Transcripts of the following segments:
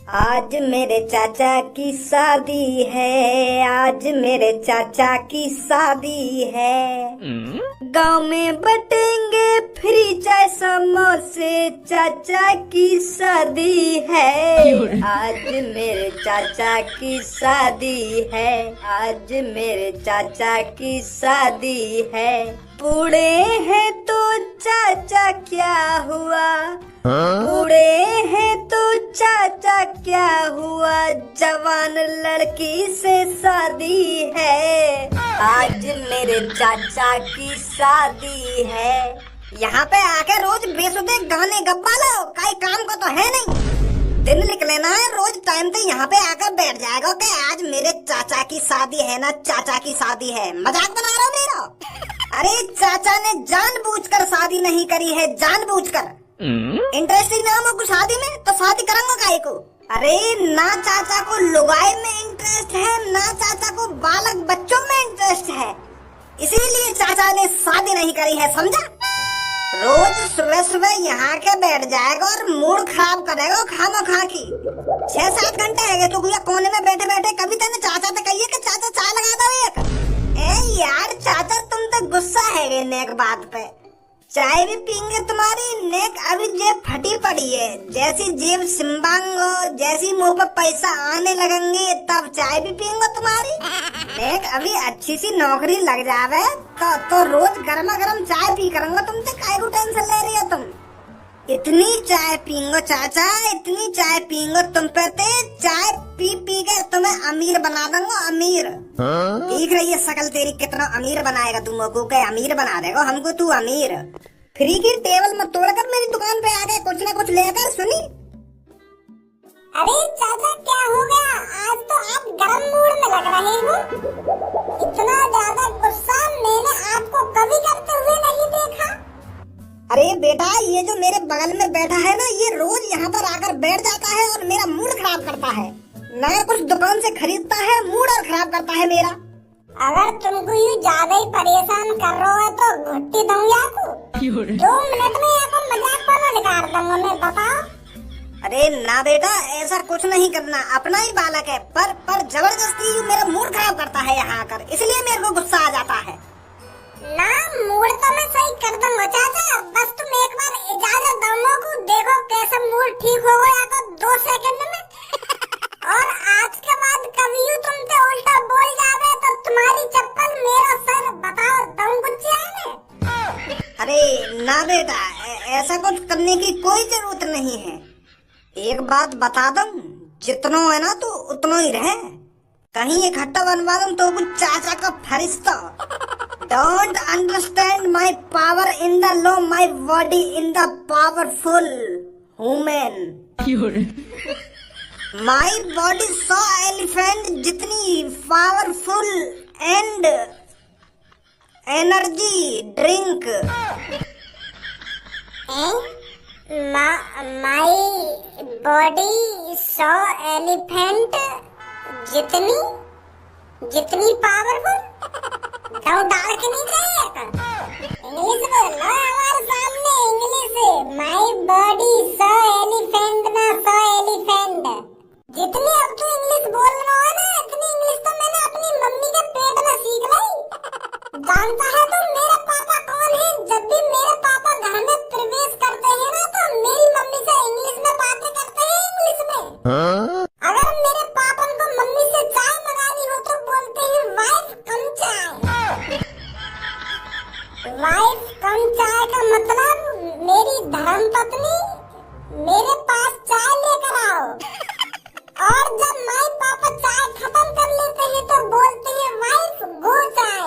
आज मेरे चाचा की शादी है, आज मेरे चाचा की शादी है। गांव में बटेंगे फ्री चाय समोसे, चाचा की शादी है। आज मेरे चाचा की शादी है, आज मेरे चाचा की शादी है। बूढ़े हैं तो चाचा क्या हुआ, बूढ़े हैं तो चाचा क्या हुआ, जवान लड़की से शादी है। आज मेरे चाचा की शादी है। यहाँ पे आके रोज बेसुधे गाने गप्पा लो, कई काम को तो है नहीं। दिन लिख लेना है, रोज टाइम पे यहाँ पे आकर बैठ जाएगा कि आज मेरे चाचा की शादी है ना, चाचा की शादी है। मजाक बना रहा हो मेरा? अरे चाचा ने जानबूझकर शादी नहीं करी है, जानबूझकर। इंटरेस्ट ही ना हो शादी में तो शादी करूंगा काहे को? अरे ना चाचा को लुगाई में इंटरेस्ट है, ना चाचा को बालक बच्चों में इंटरेस्ट है, इसीलिए चाचा ने शादी नहीं करी है, समझा? रोज सुबह सुबह यहाँ के बैठ जाएगा और मूड खराब करेगा खामा खा की। 6-7 घंटे है तो गुया कोने में बैठे बैठे कभी तेने चाचा तो कहिए कि चाचा चाय लगा दो एक। ए यार चाचा तुम तो गुस्सा है नेक बात पे। चाय भी पीएंगे तुम्हारी नेक अभी जेब फटी पड़ी है, जैसी जेब सिम्बांग हो, जैसी मुंह पर पैसा आने लगेंगे तब चाय भी पियेंगे तुम्हारी। नेक अभी अच्छी सी नौकरी लग जावे तो रोज गर्मा गर्म चाय पी करूंगा। तुम तो काय को टेंशन ले रही हो तुम? इतनी चाय पीएंगे चाचा, इतनी चाय पीएंगे तुम पे चाय पी पी के तुम्हें अमीर बना दूंगा, अमीर। देख रही है शकल तेरी, कितना अमीर बनाएगा तुम को, अमीर बना देगा हमको तू अमीर। फ्री की टेबल में तोड़कर मेरी दुकान पे आके कुछ न कुछ लेकर सुनी। अरे चाचा क्या हो गया? आज तो आप गरम मूड में लग रहे हो। इतना ज्यादा गुस्सा मैंने आपको कभी करते हुए नहीं देखा। अरे बेटा ये जो मेरे बगल में बैठा है ना, ये रोज यहाँ पर आकर बैठ जाता है और मेरा मूड खराब करता है। नया कुछ दुकान से खरीदता है, मूड और खराब करता है मेरा। अगर तुमको यूँ ज्यादा ही परेशान कर रहा है तो घुट्टी दूंगी आपको। 2 मिनट में आपको मजाक वाला निकाल दूंगा मैं, बताओ। अरे ना बेटा ऐसा कुछ नहीं करना, अपना ही बालक है, पर जबरदस्ती मेरा मूड खराब करता है यहाँ आकर, इसलिए मेरे को गुस्सा आ जाता है। ना मूड तो मैं सही कर दूंगा चाचा, बस तुम एक बार इजाजत दो मुझको, देखो कैसे मूड ठीक हो गया तो 2 सेकंड में। और आज के बाद कभी तुमसे उल्टा बोल जावे तो तुम्हारी चप्पल मेरा सर, बताओ दम कुछ आने। अरे ना बेटा ऐसा कुछ करने की कोई जरूरत नहीं है। एक बात बता दूं, जितना है ना तो उतना ही रहे, कहीं इकट्ठा बनवा दूं तो कुछ चाचा का फरिश्ता। Don't understand my power in the low, my body in the powerful woman. My body so elephant, जितनी powerful and energy drink. My body so elephant, जितनी पावरफुल। तो डाल के नहीं जाएगा। इंग्लिश बोलो हमारे सामने, English. My body so elephant ना सो एलिफेंट। जितनी अब तू इंग्लिश बोल रहा है ना, इतनी इंग्लिश तो मैंने अपनी मम्मी के पेट में सीख ली। जानता है तो मेरे पापा कौन है? जब भी मेरे पापा घर में प्रवेश करते हैं ना तो मेरी मम्मी से इंग्लिश में बातें करते हैं, इंग्लिश में। अगर मेरे पापा को मम्मी से चाय मंगानी हो तो बोलते हैं वाइफ कम चाय। वाइफ कम चाय का मतलब मेरी धर्मपत्नी मेरे पास चाय लेकर आओ। और जब माई पापा चाय खत्म कर लेते हैं तो बोलते हैं वाइफ गो चाय,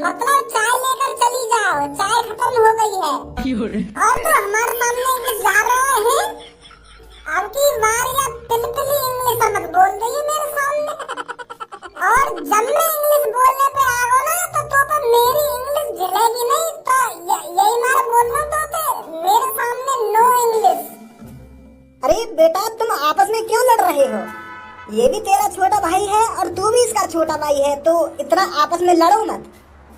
मतलब चाय लेकर चली जाओ, चाय खत्म हो गई है। और तो हमारे सामने इंग्लिश जा रहे हैं, अब की बार या पिलपिली इंग्लिश मत बोल रही मेरे सामने। और जब मैं इंग्लिश बोलने पे आ गो ना तो मेरी इंग्लिश झिलेगी नहीं, तो यही मार बोल रहा तो मेरे सामने नो इंग्लिश। अरे बेटा तुम आपस में क्यों लड़ रहे हो? ये भी तेरा छोटा भाई है और तू भी इसका छोटा भाई है, तो इतना आपस में लड़ो मत।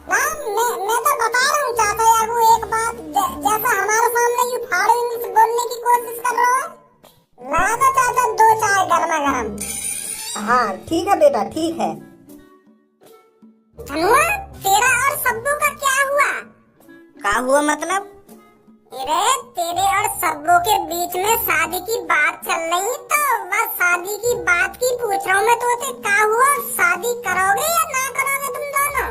ना मैं तो बता रहा हूँ चाचा यार वो एक बात, जैसा हमारे सामने यू फाड़ू इंग्लिश बोलने की कोशिश कर रहा है। ला दो चाचा 2 चाय गर्मा गरम। हाँ ठीक है बेटा, ठीक है। धनुआ, तेरा और सब्बू का क्या हुआ? क्या हुआ मतलब? अरे तेरे और सब्बू के बीच में शादी की बात चल रही, तो बस शादी की बात की पूछ रहा हूँ मैं तुझसे। क्या हुआ, शादी करोगे या ना करोगे तुम दोनों?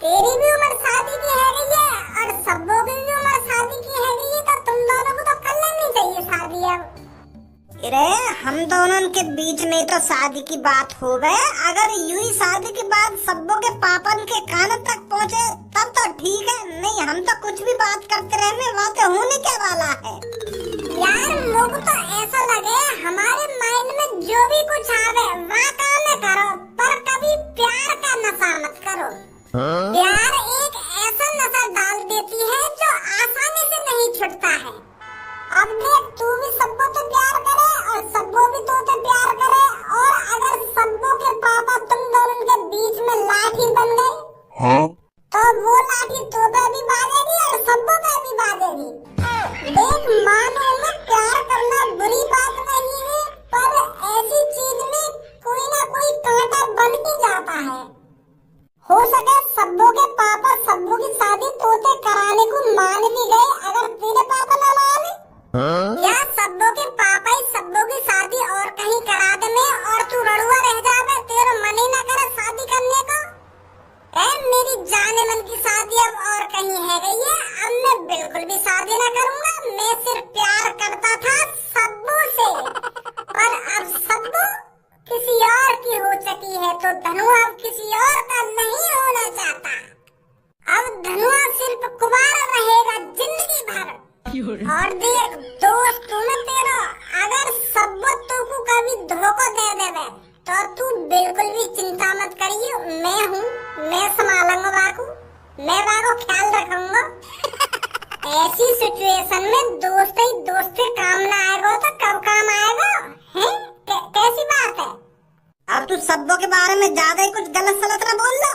तेरी भी उम्र शादी की है गई है और सब्बू की भी उम्र शादी की है गई है, तो तुम दोनों को तो कर लेनी चाहिए शादी अब। अरे हम दोनों के बीच में तो शादी की बात हो गए। अगर यूं ही शादी की बात सब्बू के पापा के कान तक पहुँचे तब तो ठीक है, नहीं हम तो कुछ भी बात करते रहने, वहाँ तो होने क्या वाला है। यार मुझको तो ऐसा लगे हमारे माइंड में जो भी कुछ आवे वहाँ काम करो, पर कभी प्यार का नशा मत करो। प्यार एक ऐसा नशा डाल देती है जो आसानी से नहीं छूटता है। अब देख, तू भी सब्बू से प्यार करे और सब्बू भी तुझसे प्यार करे, और अगर सब्बू के पापा तुम दोनों के बीच में लाठी बन गई, तो वो लाठी तो पे भी बाजेगी और सब्बू पे भी बाजेगी। देख, मानो में प्यार करना बुरी बात नहीं है, पर ऐसी चीज में कोई ना कोई कांटा बन ही जाता है। हो सके सब्बू के पापा सब्बू की शादी तोते कराने को मान भी गए, अगर तेरे पापा ना माने, या सब्बू के पापा ही सब्बू की शादी और कहीं करा दे में और तू रड़ुआ रह जावे, तेरा मन ही ना करे शादी करने को। मेरी जाने मन की शादी अब और कहीं है गई है, अब मैं बिल्कुल भी शादी ना करूंगा। मैं सिर्फ प्यार करता था सब्बू से, पर अब सब्बू किसी और की हो चुकी है, तो धनुआ अब किसी और का नहीं होना चाहता। अब धनुआ सिर्फ कुंवारा रहेगा जिंदगी भर। और देख दोस्त, तुम्हें तेरा अगर सब्बू तुमको कभी धोखा दे देवे तो तू बिल्कुल भी चिंता मत करिए, मैं हूँ, मैं संभालूंगा बाकू, मैं बाको ख्याल रखूंगा। ऐसी सिचुएशन में दोस्त ही दोस्त से काम ना आएगा तो कब काम आएगा? हैं? कैसी बात है? अब तू सब्बू के बारे में ज्यादा ही कुछ गलत सलत ना बोल लो।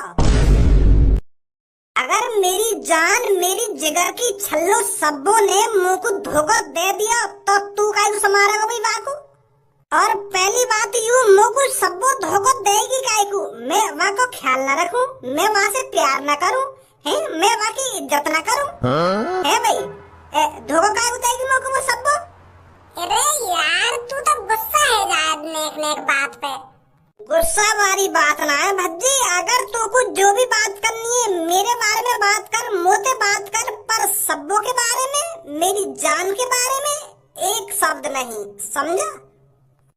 अगर मेरी जान मेरी जिगर की छल्लो सब्बू ने मुंह को धोखा दे दिया तो तू काहे संभालेगा भाई बाकू? और पहली बात यूं मुंह को सब्बू धोखा देगी काहे को? मैं वहाँ को ख्याल ना रखूं, मैं वहाँ से प्यार ना करूं, हैं? मैं वहाँ की इज्जत ना करूं, है भाई? धोखा काहे को देगी मुंह को वो सब्बू? अरे यार तू तो गुस्सा है जायद नेक नेक बात पे। गुस्सा वाली बात ना है भज्जी। अगर तू को जो भी बात करनी है मेरे बारे में बात कर, मुझसे बात कर, पर सब्बू के बारे में, मेरी जान के बारे में एक शब्द नहीं, समझा?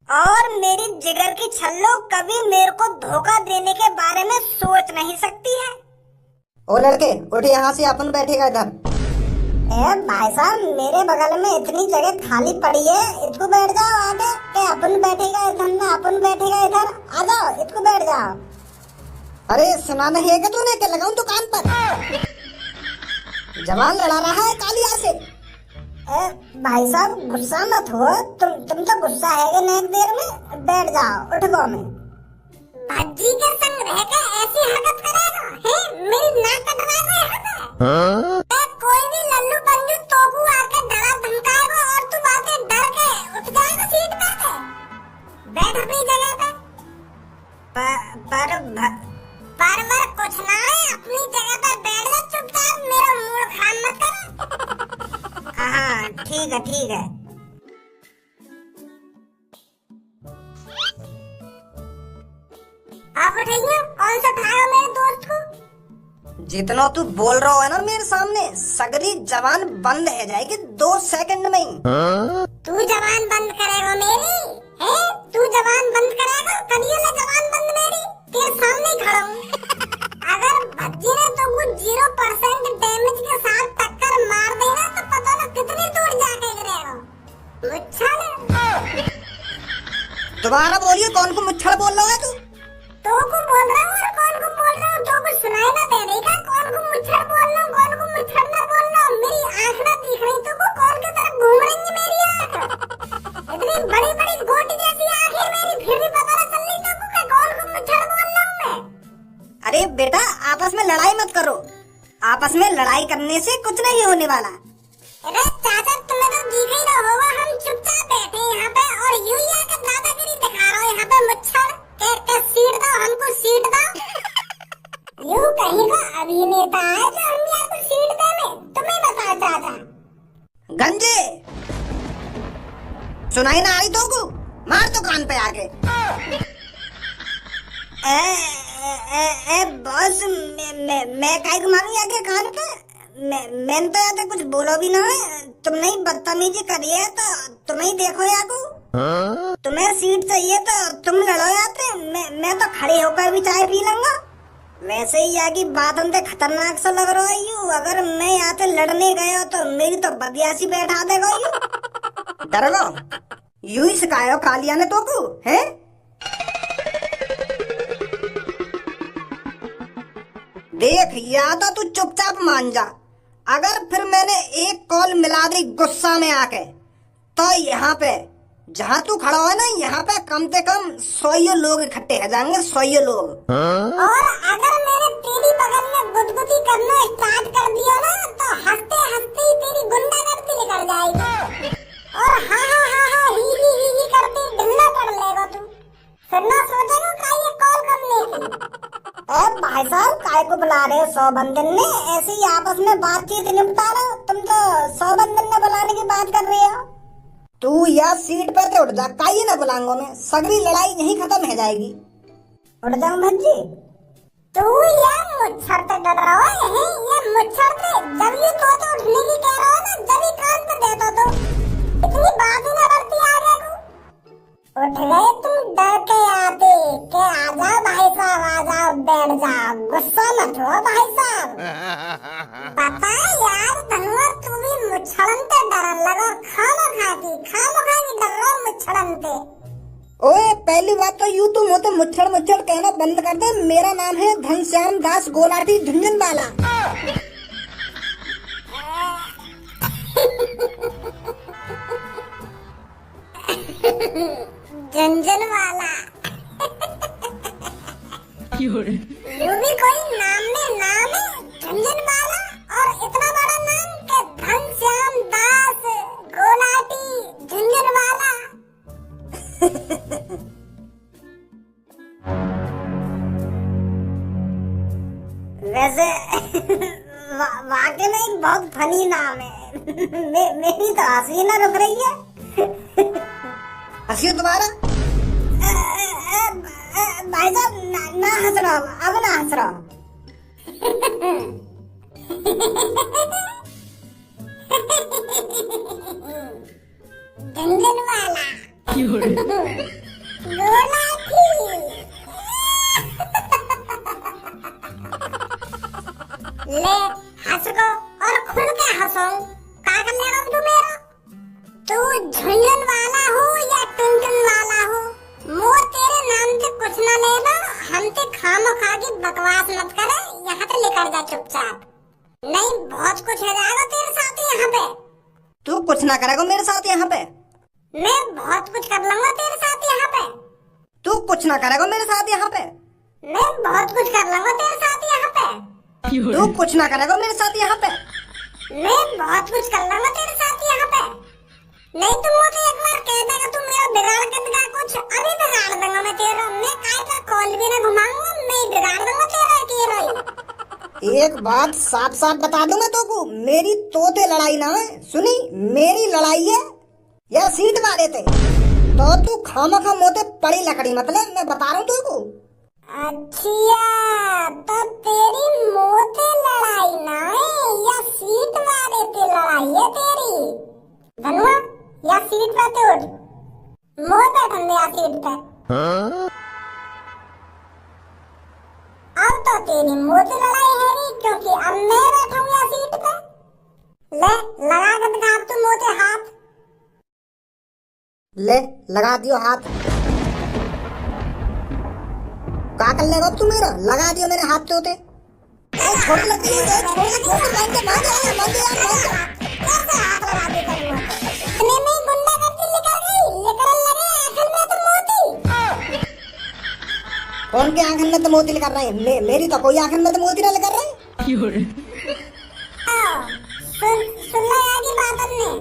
और मेरी जिगर की छल्लो कभी मेरे को धोखा देने के बारे में सोच नहीं सकती है। ओ लड़के उठ यहाँ से, अपन बैठेगा इधर। भाई साहब मेरे बगल में इतनी जगह खाली पड़ी है, इसको बैठ जाओ आगे। अपन बैठेगा इधर ना, अपन बैठेगा इधर, आ जाओ इसको बैठ जाओ। अरे सुना नहीं है कि तूने, क्या लगाऊं दुकान पर? जवान लड़ा रहा है कालिया से। भाई साहब गुस्सा मत हो, तुम तो गुस्सा है नेक देर में, बैठ जाओ, उठ गो में। भज्जी के संग रहकर ऐसी हरकत करेगा, हैं? मेरी नाक कटवा रहे है। कोई भी लल्लू पंजू तोबू आके डरा धमकाएगा और तू बातें डर के उठ जाएगा सीट पे से। बैठ अपनी जगह पे। पर कुछ ना है, अपनी जगह पे बैठ जा चुपचाप, मेरा मूड खराब मत कर। हाँ ठीक है ठीक है। आप उठाइए, कौन सा उठाया मेरे दोस्त को? जितना तू बोल रहा है ना मेरे सामने, सगरी जवान बंद है जाएगी 2 सेकंड में ही। तू जवान बंद करेगा मेरी? है? तू जवान बंद करेगा? कभी ना जवान बंद मेरी, तेरे सामने ही खड़ा हूँ। अगर भज्जी ने तो कुछ 0% डैमेज के साथ टक्कर मार देना तो पता ना कितनी दूर जाके गिरेगा। मुच्छल दोबारा बोलिए, कौन को मुच्छड़ बोल रहा है तू? तो को बोल रहा हूँ और कौन को बोल रहा हूँ, तो को सुनाई ना दे रही का? कौन को मुच्छड़ बोल रहा हूँ, कौन को मुच्छड़ ना बोल रहा हूँ? मेरी आँख ना दिख रही तो को कौन की तरफ घूम रही है मेरी आँख? इतनी बड़ी बड़ी गोटी जैसी आँख है मेरी, फिर भी पता ना चल रही तो को कौन को मुच्छड़ बोल रहा हूँ मैं? अरे बेटा आपस में लड़ाई मत करो, आपस में लड़ाई करने से कुछ नहीं होने वाला। अरे चाचा तुम्हें तो दिख ही रहा होगा, हम चुपचाप बैठे यहाँ पे और यूं ही आकर दादागिरी दिखा सुनाई ना आई तो को मार तो कान पे आके। बॉस मैं काहे को मारूं आके कान पे? मैंने तो यार कुछ बोलो भी ना है। तुमने ही बदतमीजी करी है तो तुम ही देखो यार को। तुम्हें सीट चाहिए तो तुम लड़ो यार। मैं तो खड़े होकर भी चाय पी लूंगा। वैसे ही यार की बात हमसे खतरनाक सा लग रहा है यू। अगर मैं यहाँ से लड़ने गया तो मेरी तो बदियासी बैठा देगा यू। डरो यू ही सिखायो कालिया ने तो को है। देख या तो तू चुपचाप मान जा। अगर फिर मैंने एक कॉल मिला दी गुस्सा में आके तो यहाँ पे जहाँ तू खड़ा है ना यहाँ पे कम से कम 100 लोग इकट्ठे हो जाएंगे। 100 लोग। और अगर मैंने तेरी बगल में गुदगुदी करना स्टार्ट कर दिया ना तो हंसते हंसते ही तेरी गुंडागर्दी निकल जाएगी। और हाँ ही करते ढिल्ला पड़ लेगा तू। फिर ना सोचेगा का ये कॉल करने की। भाई साहब काय को बुला रहे हो 100 बंदन ने? ऐसे ही आपस में बातचीत निपटा रहे हो। तुम तो 100 बंदन ने बुलाने की बात कर रहे हो। तू या सीट पे ते उठ जा। काई ना बुलाऊंगा मैं। सगरी लड़ाई यहीं खत्म हो जाएगी। उठ जाऊं भज्जी? तू या मुच्छर से डर रहा है यहीं? ये मुच्छर से जब ये तो उठने की कह रहा हो ना जब ही कान पे देता तो इतनी बात ही ना करती आगे को। उठ गए तुम डर के आते के आ जाओ भाई साहब आ जाओ बैठ जाओ। गुस्सा मत हो भाई साहब। पता है यार धनुआ तू भी मुच्छड़न पे डरन लगा। खामखा की डर रहा मुच्छड़न पे। ओए पहली बात तो यू तू मुझे मुच्छड़ कहना बंद कर दे। मेरा नाम है घनश्याम दास गोलाटी झुंझुनवाला। झुंझुनवाला यू भी कोई नाम में नाम है झुंझुनवाला। और इतना बड़ा नाम के घनश्याम दास गोलाटी झुंझुनवाला। वैसे वाकई में एक बहुत फनी नाम है। मेरी तो हंसी ना रुक रही है। हंसी तुम्हारा? भाई साहब ना हंस रहा अब ना हंस रहा। झुंझुनवाला गोलाटी। ले हंस को और खुल के हंसो। क्या कर लेगा तू मेरा? तू झुंझुनवाला हो या टुनटुनवाला हो वो तेरे नाम से कुछ ना लेना। हमसे खामखा की बकवास मत करे। यहाँ से निकल जा चुपचाप। नहीं बहुत कुछ हो जाएगा तेरे साथ यहाँ पे। तू कुछ ना करेगा मेरे साथ यहाँ पे? मैं बहुत कुछ कर लूंगा तेरे साथ यहाँ पे। तू कुछ ना करेगा मेरे साथ यहाँ पे? मैं बहुत कुछ कर लूंगा तेरे साथ यहाँ पे। तू कुछ ना करेगा मेरे साथ यहाँ पे? मैं बहुत कुछ कर लूंगा तेरे साथ यहाँ पे। नहीं तुम मुझे एक बार कह देगा तू मेरा बिगाड़ कर देगा कुछ। अभी बिगाड़ दूंगा मैं तेरा। मैं काय का कॉल भी ना घुमाऊंगा। मैं बिगाड़ दूंगा तेरा अकेला। एक बात साफ साफ बता दूं मैं तो को। मेरी तोते लड़ाई ना है सुनी। मेरी लड़ाई है या सीट वाले थे तो तू खामखा मोते पड़ी लकड़ी मतलब मैं बता रहा हूँ तुझको। अच्छा तो तेरी मोते लड़ाई ना है या सीट वाले ते लड़ाई है तेरी? धनुआ या सीट पे ते उठ। मोह बैठन दे या सीट पे। अब तो तेरी मोती लड़ाई है री क्योंकि अब मैं बैठा हूँ या सीट पे। ले लगा के दिखा अब तू मोते हाथ। ले लगा दियो हाथ। क्या कर लेगा तू मेरा? लगा दियो मेरे हाथ पे होते। छोड़ लगी है छोड़ लगी है। मान दे कैसे हाथ लगा दे कर मोते? इतने में ही गुंडागर्दी निकल गई। लेकर लगे आखिर में तो मोती। कौन के आंखन में तो मोती कर रहे हैं? मेरी तो कोई आंखन में तो मोती ना कर रहे। सुन लो यार की बात हमने।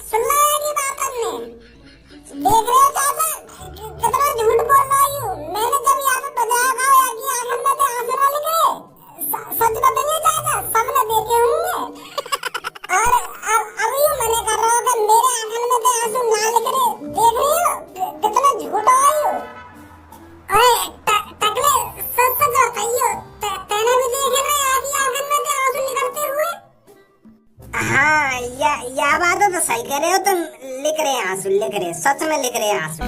सुन लो यार की बात हमने। देख रहे हो चाचा कितना झूठ बोल रहा हूँ। मैंने जब यहाँ पे बजाया था यार की आंखन में तो आंसू ना निकले। सच बताइए चाचा सबने देखे होंगे। और अब यूँ मने कर रहा हूँ कि मेरे आंखन में तो आंसू ना निकले। लिख रहे हैं आंसू, लिख रहे हैं, सच में लिख रहे हैं आंसू।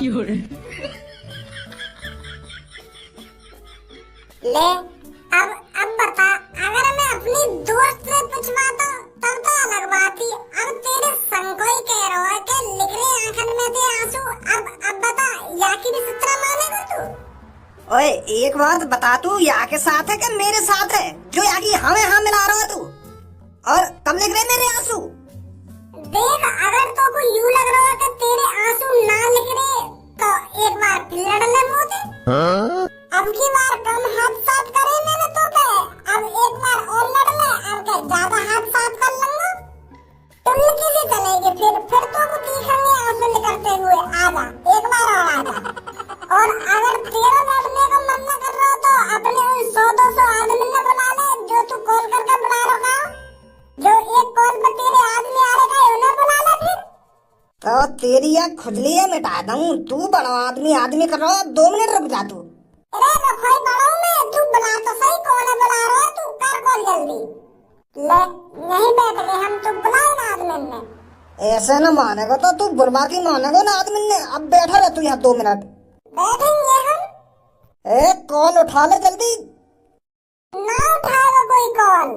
ले अब बता, अगर मैं अपनी दोस्त से पूछवाता तब तो अलग बात ही। अब तेरे संग को ही कह रहा है कि लिख रहे आंखन में थे आंसू। अब बता, या की भी सूत्र मानेगा तू? ओए एक बात बता, तू या के साथ है कि मेरे साथ है जो या की हमें हाँ मिला रहा है तू? और कब लिख रहे मेरे आंसू? देख, अगर तो को यूं लग रहा है कि तेरे आंसू ना लिख रहे तो एक बार फिर लड़ ले मोदी। अब की बार कम हाथ साफ करे मैंने तो पे, अब एक बार और लड़ ले। अब क्या ज्यादा हाथ साफ कर लूंगा? तुम किसी चलेगी फिर तो को दिखेंगे आंसू निकलते हुए। आजा एक बार और आजा। और अगर तेरा लड़ने का मन न कर रहा तो अपने उन 100-200 आदमी ने बुला ले जो तू कॉल करके बुला रखा, जो एक कॉल पर तेरे आदमी आ रखा है उन्हें बुला ले फिर। तो तेरी या खुजली है मिटा दूं। तू बड़ा आदमी कर रहा है, 2 मिनट रुक जा तू। अरे रखोई बड़ा मैं, तू बुला तो सही, कौन है बुला रहा है? तू कर कॉल जल्दी। ले यहीं बैठ गए हम, तू बुलाओ ना आदमी ने। ऐसे न मानेगा तो तू बुलवा की मानेगा ना आदमी ने। अब बैठा रह तू यहाँ 2 मिनट। बैठेंगे हम। एक कॉल उठा ले जल्दी। ना उठाएगा कोई कॉल।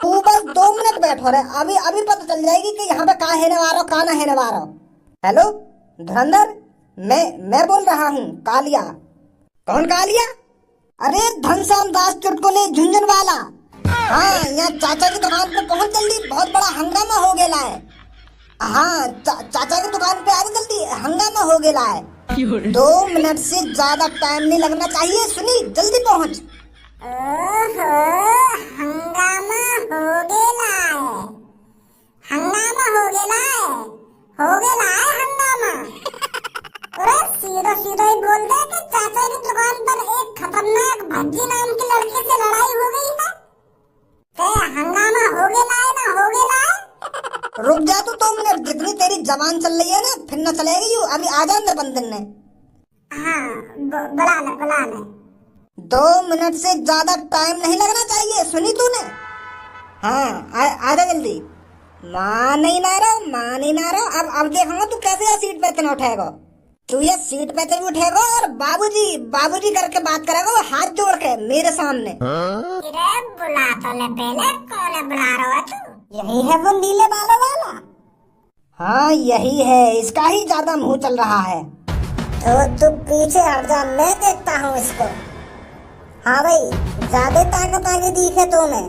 तू बस 2 मिनट बैठो रहे, अभी पता चल जाएगी कि यहाँ पे कहाँ है वारो कहाँ न है वारो। हेलो धुरंधर, मैं बोल रहा हूँ कालिया। कौन कालिया? अरे धनश्याम दास चुटकुले झुंझुन वाला। हाँ, यहाँ चाचा की दुकान पे पहुँच जल्दी, बहुत बड़ा हंगामा हो गया है। हाँ, चाचा की दुकान पे आ जल्दी, हंगामा हो गया है। 2 मिनट से ज्यादा टाइम नहीं लगना चाहिए, सुनी, जल्दी पहुँच। ओहो, हंगामा हो गेला है, हंगामा हो गेला है, हो गेला है हंगामा। अरे सीधा ही बोल दे कि चाचा की दुकान पर एक खतरनाक भज्जी नाम की लड़की से लड़ाई हो गई है। ते हंगामा हो गेला है ना, हो गेला है। रुक जा तू 2 मिनट, जितनी तेरी जबान चल रही है ना फिर न चलेगी। यू अभी आ जा अंदर बंदन ने। हाँ बुला ले। 2 मिनट से ज्यादा टाइम नहीं लगना चाहिए, सुनी तूने? हाँ आ जा जल्दी। माँ नहीं ना रहो। अब देखूंगा तू कैसे ये सीट पे इतना उठेगा। तू ये सीट पे भी उठेगा और बाबूजी करके बात करेगा हाथ जोड़ के मेरे सामने। अरे बुला तो ले पहले, कौन है बुला रहा है तू? यही है वो नीले बालों वाला। हाँ यही है, इसका ही ज्यादा मुंह चल रहा है। तो तू पीछे हट जा, मैं देखता हूँ इसको। हाँ भाई, ज्यादा ताकत आगे दिखे तुम्हें।